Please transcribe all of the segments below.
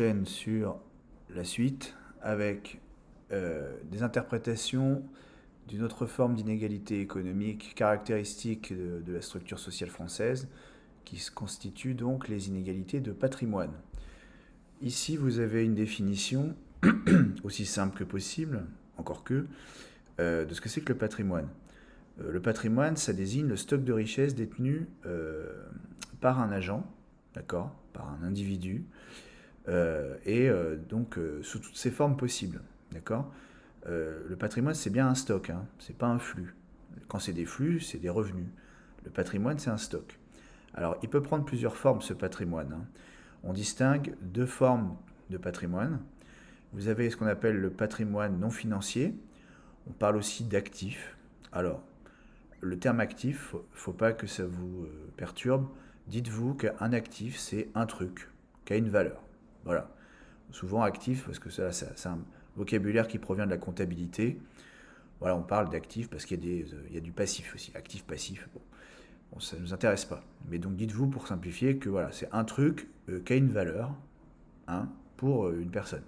enchaîne sur la suite avec des interprétations d'une autre forme d'inégalité économique caractéristique de la structure sociale française, qui se constitue donc les inégalités de patrimoine. Ici, vous avez une définition aussi simple que possible, encore que, de ce que c'est que le patrimoine. Le patrimoine, ça désigne le stock de richesses détenu par un agent, d'accord, par un individu, donc sous toutes ses formes possibles, d'accord. Le patrimoine, c'est bien un stock, hein, c'est pas un flux. Quand c'est des flux, c'est des revenus. Le patrimoine, c'est un stock. Alors, il peut prendre plusieurs formes, ce patrimoine, hein. On distingue deux formes de patrimoine. Vous avez ce qu'on appelle le patrimoine non financier. On parle aussi d'actifs. Alors, le terme actif, faut pas que ça vous perturbe. Dites-vous qu'un actif, c'est un truc qui a une valeur. Voilà. Souvent actif, parce que ça c'est un vocabulaire qui provient de la comptabilité. Voilà, on parle d'actifs parce qu'il y a il y a du passif aussi. Actif, passif, bon, ça ne nous intéresse pas. Mais donc dites-vous, pour simplifier, que voilà, c'est un truc qui a une valeur, hein, pour une personne.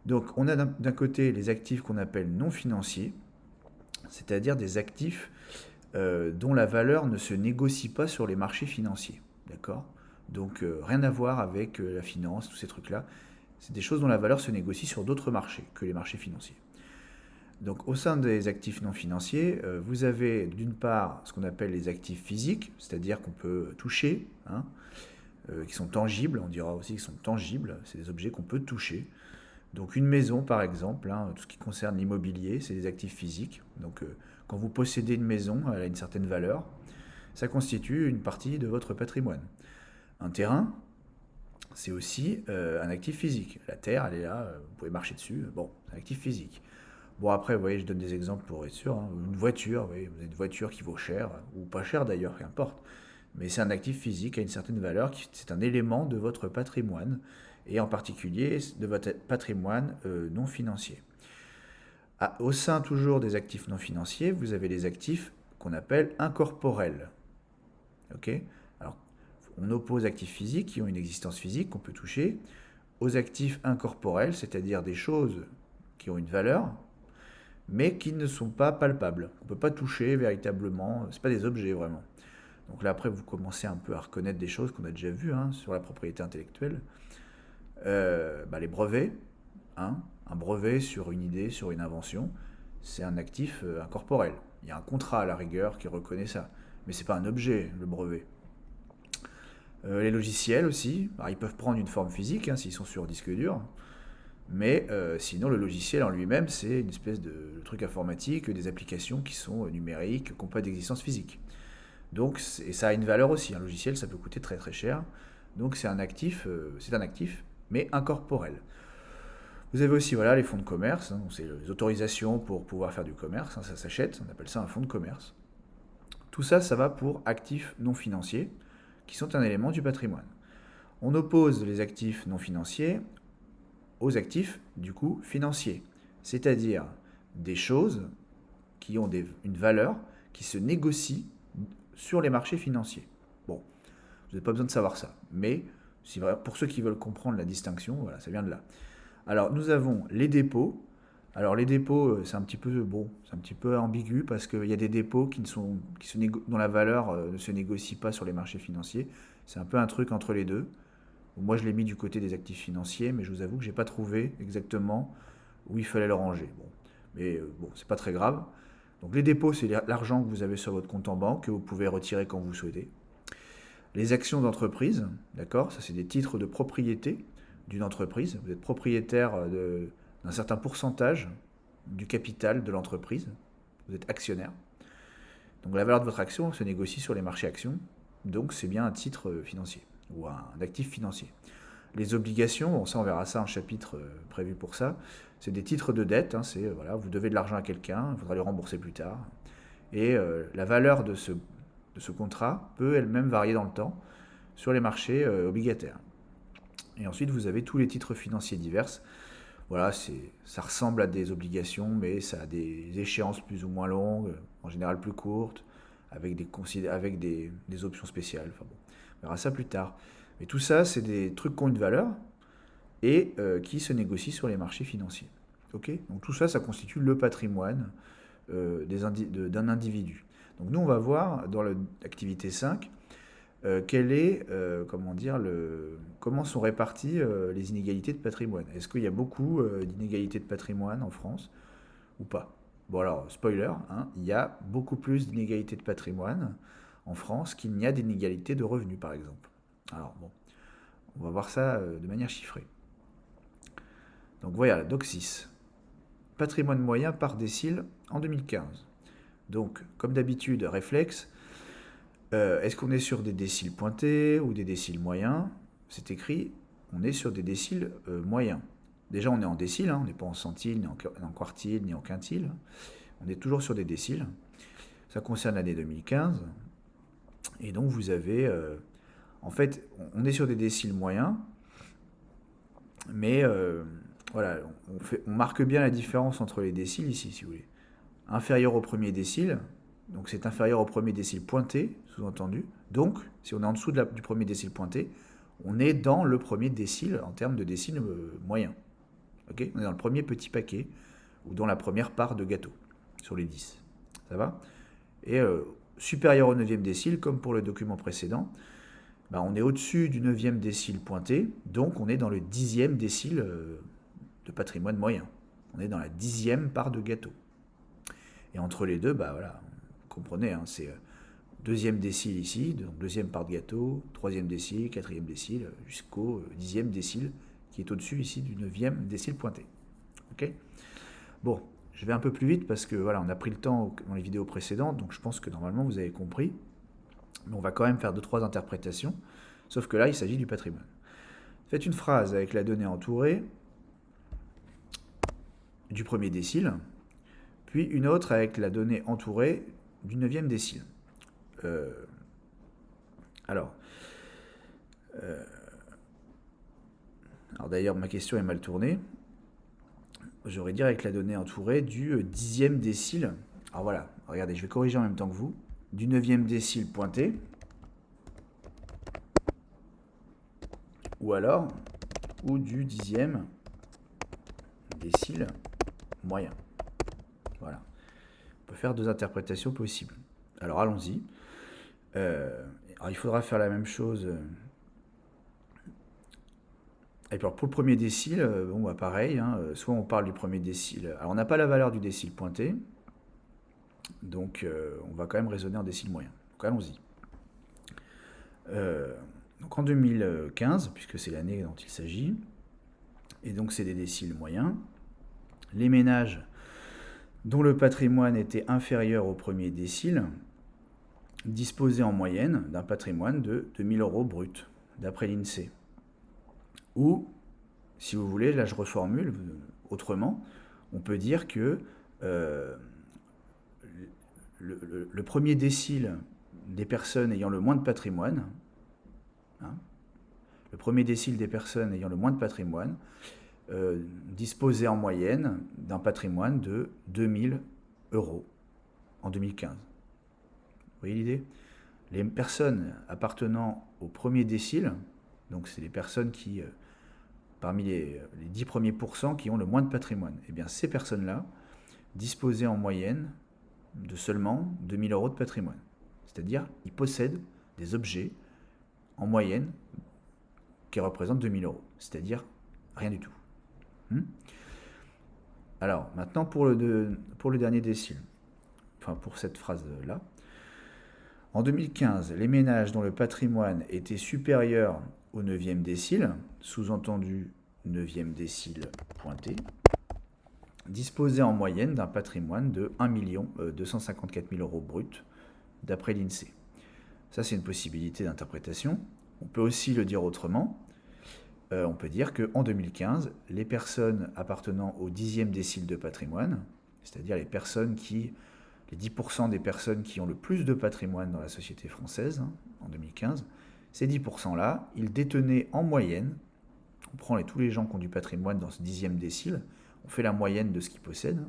Donc on a d'un côté les actifs qu'on appelle non financiers, c'est-à-dire des actifs dont la valeur ne se négocie pas sur les marchés financiers. D'accord. Donc rien à voir avec la finance, tous ces trucs-là. C'est des choses dont la valeur se négocie sur d'autres marchés que les marchés financiers. Donc au sein des actifs non financiers, vous avez d'une part ce qu'on appelle les actifs physiques, c'est-à-dire qu'on peut toucher, hein, qui sont tangibles, on dira aussi qu'ils sont tangibles, c'est des objets qu'on peut toucher. Donc une maison par exemple, hein, tout ce qui concerne l'immobilier, c'est des actifs physiques. Donc quand vous possédez une maison, elle a une certaine valeur, ça constitue une partie de votre patrimoine. Un terrain, c'est aussi un actif physique. La terre, elle est là, vous pouvez marcher dessus, bon, c'est un actif physique. Bon après, vous voyez, je donne des exemples pour être sûr, hein. Une voiture, vous voyez, vous avez une voiture qui vaut cher, ou pas cher d'ailleurs, qu'importe. Mais c'est un actif physique à une certaine valeur, c'est un élément de votre patrimoine, et en particulier de votre patrimoine non financier. Au sein toujours des actifs non financiers, vous avez les actifs qu'on appelle incorporels. Ok. Alors, on oppose actifs physiques qui ont une existence physique qu'on peut toucher aux actifs incorporels, c'est-à-dire des choses qui ont une valeur, mais qui ne sont pas palpables. On ne peut pas toucher véritablement, ce pas des objets vraiment. Donc là après vous commencez un peu à reconnaître des choses qu'on a déjà vues, hein, sur la propriété intellectuelle. Les brevets, hein, un brevet sur une idée, sur une invention, c'est un actif incorporel. Il y a un contrat à la rigueur qui reconnaît ça. Mais c'est pas un objet, le brevet. Les logiciels aussi, alors, ils peuvent prendre une forme physique, hein, s'ils sont sur disque dur. Mais sinon, le logiciel en lui-même, c'est une espèce de truc informatique, des applications qui sont numériques, qui n'ont pas d'existence physique. Donc, et ça a une valeur aussi. Un logiciel, ça peut coûter très très cher. Donc, c'est un actif, mais incorporel. Vous avez aussi voilà, les fonds de commerce, hein, c'est les autorisations pour pouvoir faire du commerce, hein, ça s'achète, on appelle ça un fonds de commerce. Tout ça, ça va pour actifs non financiers, qui sont un élément du patrimoine. On oppose les actifs non financiers aux actifs, du coup, financiers, c'est-à-dire des choses qui ont une valeur qui se négocient sur les marchés financiers. Bon, vous n'avez pas besoin de savoir ça, mais pour ceux qui veulent comprendre la distinction, voilà, ça vient de là. Alors, nous avons les dépôts. Alors, les dépôts, c'est un petit peu bon, c'est un petit peu ambigu parce qu'il y a des dépôts dont la valeur ne se négocie pas sur les marchés financiers. C'est un peu un truc entre les deux. Moi, je l'ai mis du côté des actifs financiers, mais je vous avoue que j'ai pas trouvé exactement où il fallait le ranger. Bon, mais bon, c'est pas très grave. Donc, les dépôts, c'est l'argent que vous avez sur votre compte en banque que vous pouvez retirer quand vous souhaitez. Les actions d'entreprise, d'accord, ça c'est des titres de propriété d'une entreprise. Vous êtes propriétaire d'un certain pourcentage du capital de l'entreprise. Vous êtes actionnaire. Donc la valeur de votre action se négocie sur les marchés actions. Donc c'est bien un titre financier ou un actif financier. Les obligations, bon, ça on verra ça, un chapitre prévu pour ça. C'est des titres de dette. Hein, c'est voilà, vous devez de l'argent à quelqu'un, il faudra le rembourser plus tard. Et la valeur de ce contrat peut elle-même varier dans le temps sur les marchés obligataires. Et ensuite, vous avez tous les titres financiers divers. Voilà, ça ressemble à des obligations, mais ça a des échéances plus ou moins longues, en général plus courtes, avec des options spéciales. Enfin bon, on verra ça plus tard. Mais tout ça, c'est des trucs qui ont une valeur, et qui se négocie sur les marchés financiers. Ok, donc tout ça, ça constitue le patrimoine d'un individu. Donc nous, on va voir dans l'activité 5 quel est, comment sont réparties les inégalités de patrimoine. Est-ce qu'il y a beaucoup d'inégalités de patrimoine en France ou pas? Bon alors, spoiler, hein, il y a beaucoup plus d'inégalités de patrimoine en France qu'il n'y a d'inégalités de revenus, par exemple. Alors bon, on va voir ça de manière chiffrée. Donc voilà, doc 6. Patrimoine moyen par décile en 2015. Donc, comme d'habitude, réflexe, est-ce qu'on est sur des déciles pointés ou des déciles moyens? C'est écrit, on est sur des déciles moyens. Déjà, on est en décile, hein, on n'est pas en centile, ni en quartile, ni en quintile. On est toujours sur des déciles. Ça concerne l'année 2015. Et donc, vous avez... en fait, on est sur des déciles moyens, mais voilà, on marque bien la différence entre les déciles ici, si vous voulez. Inférieur au premier décile, donc c'est inférieur au premier décile pointé, sous-entendu. Donc, si on est en dessous du premier décile pointé, on est dans le premier décile en termes de décile moyen. Okay, on est dans le premier petit paquet, ou dans la première part de gâteau, sur les 10. Ça va? Et supérieur au 9e décile, comme pour le document précédent, bah, on est au-dessus du 9e décile pointé, donc on est dans le 10e décile de patrimoine moyen. On est dans la 10e part de gâteau. Et entre les deux, bah voilà, vous comprenez, hein, c'est deuxième décile ici, donc deuxième part de gâteau, troisième décile, quatrième décile, jusqu'au 10e décile, qui est au-dessus ici du 9e décile pointé. Ok? Bon, je vais un peu plus vite parce que voilà, on a pris le temps dans les vidéos précédentes, donc je pense que normalement vous avez compris. Mais on va quand même faire 2-3 interprétations, sauf que là, il s'agit du patrimoine. Faites une phrase avec la donnée entourée du premier décile, puis une autre avec la donnée entourée du 9e décile. Alors d'ailleurs, ma question est mal tournée. J'aurais dit avec la donnée entourée du 10e décile. Alors voilà, regardez, je vais corriger en même temps que vous. Du 9e décile pointé. Ou du 10e décile moyen. Voilà. On peut faire 2 interprétations possibles. Alors allons-y. Alors il faudra faire la même chose. Et puis alors pour le premier décile, bon bah pareil, hein, soit on parle du premier décile. Alors on n'a pas la valeur du décile pointé, donc on va quand même raisonner en décile moyen. Donc allons-y. Donc en 2015, puisque c'est l'année dont il s'agit, et donc c'est des déciles moyens, les ménages dont le patrimoine était inférieur au premier décile disposaient en moyenne d'un patrimoine de 2000 € brut, d'après l'INSEE. Ou, si vous voulez, là je reformule autrement, on peut dire que le premier décile des personnes ayant le moins de patrimoine, hein, le premier décile des personnes ayant le moins de patrimoine disposait en moyenne d'un patrimoine de 2000 € en 2015. Vous voyez l'idée? Les personnes appartenant au premier décile, donc c'est les personnes qui, parmi les 10 premiers pourcents qui ont le moins de patrimoine, eh bien ces personnes-là disposaient en moyenne de seulement 2000 € de patrimoine. C'est-à-dire, ils possèdent des objets en moyenne qui représentent 2000 €. C'est-à-dire rien du tout. Alors, maintenant pour le dernier décile, enfin pour cette phrase-là. En 2015, les ménages dont le patrimoine était supérieur au 9e décile, sous-entendu 9e décile pointé, disposaient en moyenne d'un patrimoine de 1 254 000 € brut, d'après l'INSEE. Ça, c'est une possibilité d'interprétation. On peut aussi le dire autrement. On peut dire qu'en 2015, les personnes appartenant au 10e décile de patrimoine, c'est-à-dire les 10% des personnes qui ont le plus de patrimoine dans la société française, hein, en 2015, ces 10%-là, ils détenaient en moyenne, on prend tous les gens qui ont du patrimoine dans ce 10e décile, on fait la moyenne de ce qu'ils possèdent,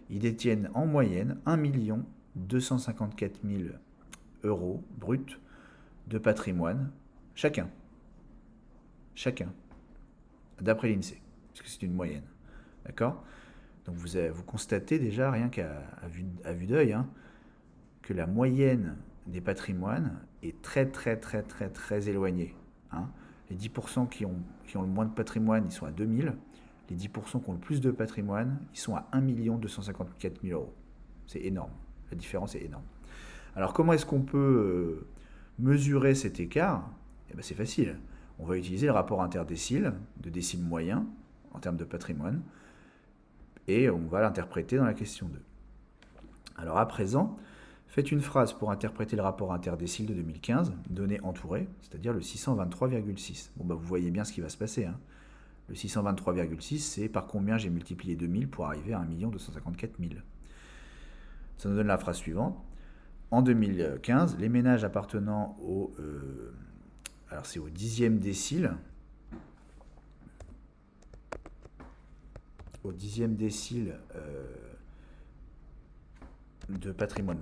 ils détiennent en moyenne 1 254 000 € brut de patrimoine, chacun. d'après l'INSEE, puisque c'est une moyenne. D'accord? Donc vous constatez déjà, rien à vue d'œil, hein, que la moyenne des patrimoines est très très très très très éloignée. Hein. Les 10% qui ont le moins de patrimoine, ils sont à 2000. Les 10% qui ont le plus de patrimoine, ils sont à 1 254 000 euros. C'est énorme. La différence est énorme. Alors comment est-ce qu'on peut mesurer cet écart? Eh ben, c'est facile. On va utiliser le rapport interdécile, de décile moyen, en termes de patrimoine, et on va l'interpréter dans la question 2. Alors à présent, faites une phrase pour interpréter le rapport interdécile de 2015, données entourées, c'est-à-dire le 623,6. Bon, bah, vous voyez bien ce qui va se passer. Hein. Le 623,6, c'est par combien j'ai multiplié 2000 pour arriver à 1 254 000. Ça nous donne la phrase suivante. En 2015, les ménages appartenant alors c'est au 10e décile, de patrimoine,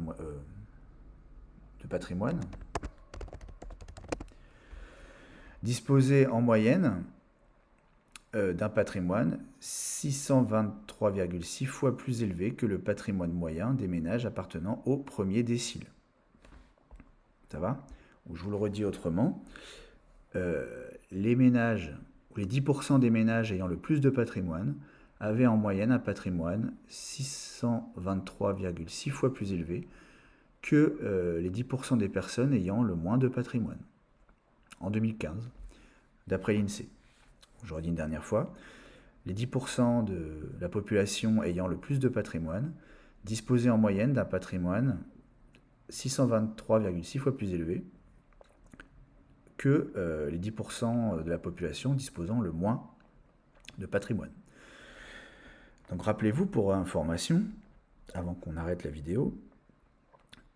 disposaient en moyenne d'un patrimoine 623,6 fois plus élevé que le patrimoine moyen des ménages appartenant au premier décile. Ça va? Ou je vous le redis autrement, les ménages, ou les 10% des ménages ayant le plus de patrimoine, avaient en moyenne un patrimoine 623,6 fois plus élevé que les 10% des personnes ayant le moins de patrimoine, en 2015, d'après l'INSEE. Je redis une dernière fois, les 10% de la population ayant le plus de patrimoine disposaient en moyenne d'un patrimoine 623,6 fois plus élevé que les 10% de la population disposant le moins de patrimoine. Donc rappelez-vous, pour information, avant qu'on arrête la vidéo,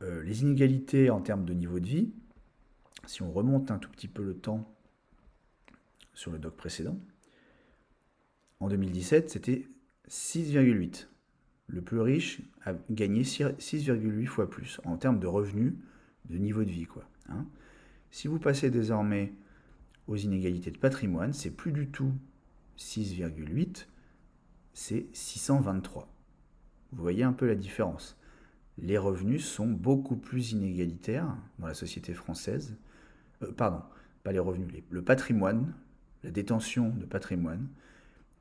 les inégalités en termes de niveau de vie, si on remonte un tout petit peu le temps sur le doc précédent, en 2017, c'était 6,8. Le plus riche a gagné 6,8 fois plus en termes de revenus, de niveau de vie, quoi. Hein. Si vous passez désormais aux inégalités de patrimoine, c'est plus du tout 6,8, c'est 623. Vous voyez un peu la différence. Les revenus sont beaucoup plus inégalitaires dans la société française. Pardon, pas les revenus, le patrimoine, la détention de patrimoine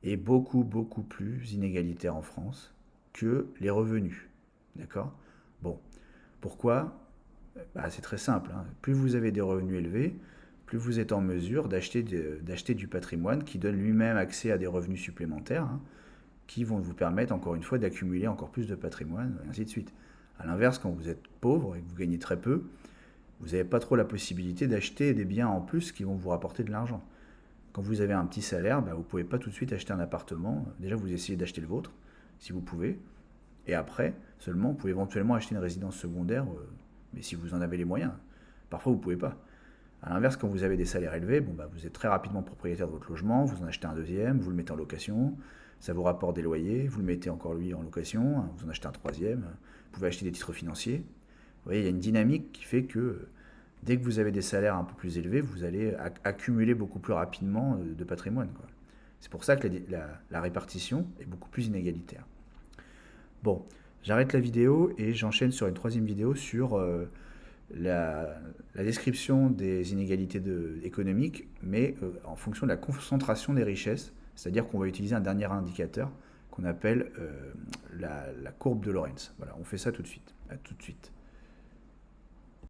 est beaucoup plus inégalitaire en France que les revenus. D'accord? Bon, pourquoi? C'est très simple. Hein. Plus vous avez des revenus élevés, plus vous êtes en mesure d'acheter du patrimoine qui donne lui-même accès à des revenus supplémentaires, hein, qui vont vous permettre, encore une fois, d'accumuler encore plus de patrimoine, et ainsi de suite. A l'inverse, quand vous êtes pauvre et que vous gagnez très peu, vous n'avez pas trop la possibilité d'acheter des biens en plus qui vont vous rapporter de l'argent. Quand vous avez un petit salaire, vous ne pouvez pas tout de suite acheter un appartement. Déjà, vous essayez d'acheter le vôtre, si vous pouvez. Et après, seulement, vous pouvez éventuellement acheter une résidence secondaire, mais si vous en avez les moyens. Parfois, vous ne pouvez pas. A l'inverse, quand vous avez des salaires élevés, vous êtes très rapidement propriétaire de votre logement, vous en achetez un deuxième, vous le mettez en location, ça vous rapporte des loyers, vous le mettez encore lui en location, vous en achetez un troisième, vous pouvez acheter des titres financiers. Vous voyez, il y a une dynamique qui fait que dès que vous avez des salaires un peu plus élevés, vous allez accumuler beaucoup plus rapidement de patrimoine, quoi. C'est pour ça que la répartition est beaucoup plus inégalitaire. Bon, j'arrête la vidéo et j'enchaîne sur une troisième vidéo sur la description des inégalités économiques, mais en fonction de la concentration des richesses, c'est-à-dire qu'on va utiliser un dernier indicateur qu'on appelle la courbe de Lorenz. Voilà, on fait ça tout de suite. À tout de suite.